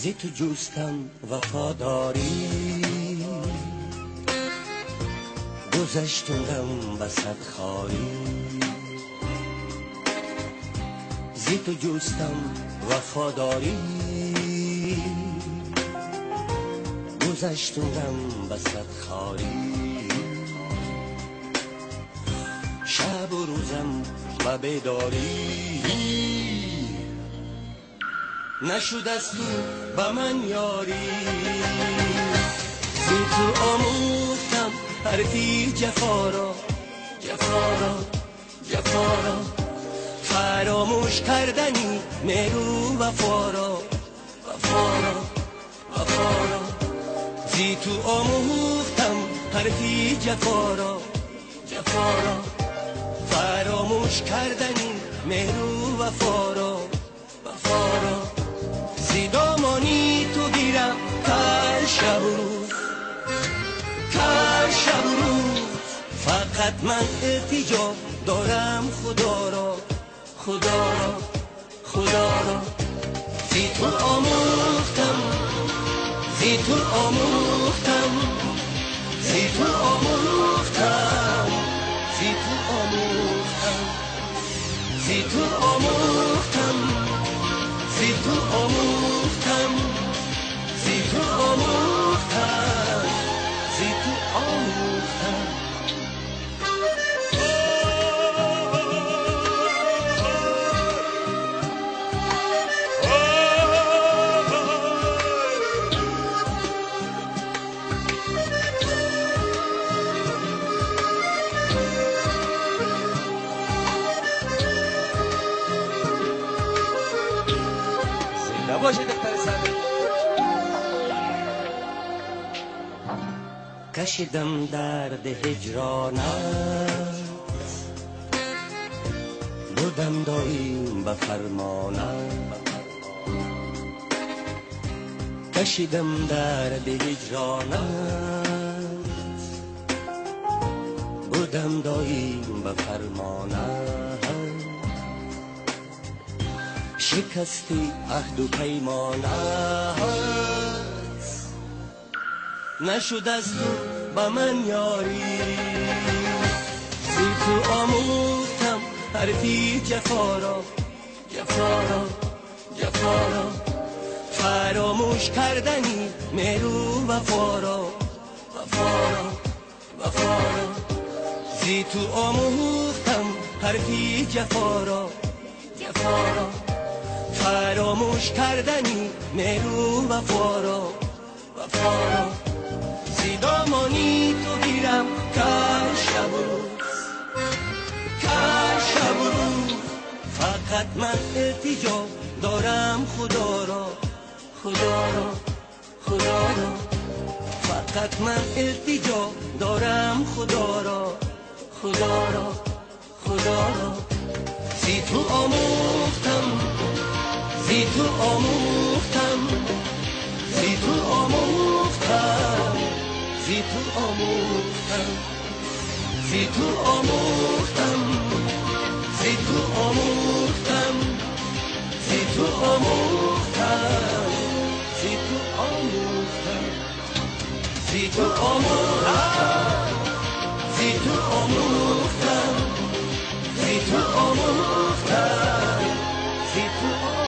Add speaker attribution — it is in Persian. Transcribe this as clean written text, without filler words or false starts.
Speaker 1: زی تو جوستم وفاداری، گذشتم وسط خاری. زی تو جوستم وفاداری، گذشتم وسط خاری. شب و روزم و بیداری، نشد از تو با من یاری. زی تو آموختم حرفی جفا را، فراموش کردنی مهرو وفا را. زی تو آموختم حرفی جفا را، فراموش کردنی مهرو وفا را. زی دامانی تو گیرم کار شب و روز، فقط من التجا دارم خدا را. زی تو آموختم، زی تو آموختم، زی تو آموختم، زی تو آموختم، زی تو آموختم، زی تو آموختم، زی تو آموختم، زی تو آموختم. کشیدم درد هجرانت، بودم دایم به فرمانت. کشیدم درد هجرانت، بودم دایم به فرمانت. شکستی عهد و پیمانت، نشد از تو با من یاری. زی تو آموختم حرفی جفا را، فراموش کردنی مهرو وفا را. زی تو آموختم حرفی جفا را، فراموش کردنی مهرو وفا را. زی دامانی تو گیرم کار شب و روز، فقط من التجا دارم خدا را. فقط من التجا دارم خدا را. زی تو آموختم، زی تو آموختم، زی تو آموختم، زی تو آموختم، زی تو آموختم، زی تو آموختم، زی تو آموختم، زی تو آموختم، زی تو آموختم.